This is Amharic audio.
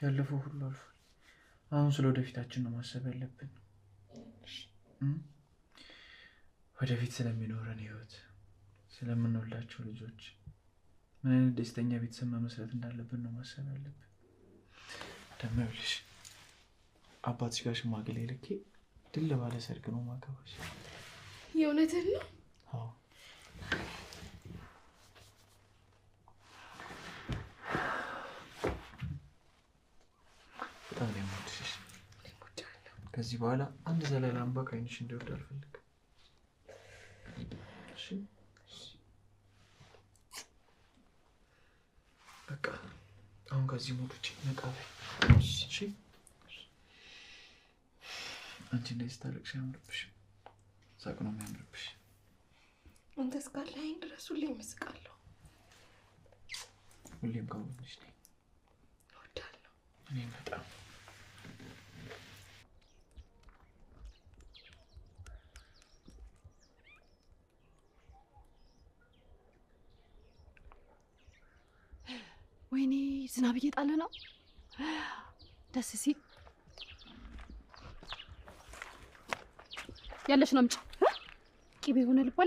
ያለፈው ሁሉ አልፏል። አሁን ስለ ወደፊታችን ነው ማሰብ ያለብን። ወደፊት ስለሚኖረን ህይወት፣ ስለምንወልዳቸው ልጆች፣ ምን አይነት ደስተኛ ቤተሰብ መመስረት እንዳለብን ነው ማሰብ ያለብን። ደግሞ ይኸውልሽ አባትሽ ጋር ሽማግሌ ልኬ ድል ባለ ሰርግ ነው ማከባሽ። የእውነትህን ነው? አዎ። በጣም ነው የምወድሽ። ከዚህ በኋላ አንድ ዘላለም አምባ ከዓይንሽ እንዲወርድ አልፈልግም። እሺ? በቃ አሁን ከዚህ ሙድ ውጪ ነቃ በይ። እሺ? አንቺ እንደዚህ ታለቅሽ አያምርብሽም። ሳቅ ነው የሚያምርብሽ። አንተ እስካለኸኝ ድረስ ሁሌም እስቃለሁ። ሁሌም ከጎንሽ ነኝ። እወዳለሁ። እኔም በጣም ወይኔ ዝናብ እየጣለ ነው። ደስ ሲል ያለሽ ነው ምጭ ቂቤ ሆነ ልባል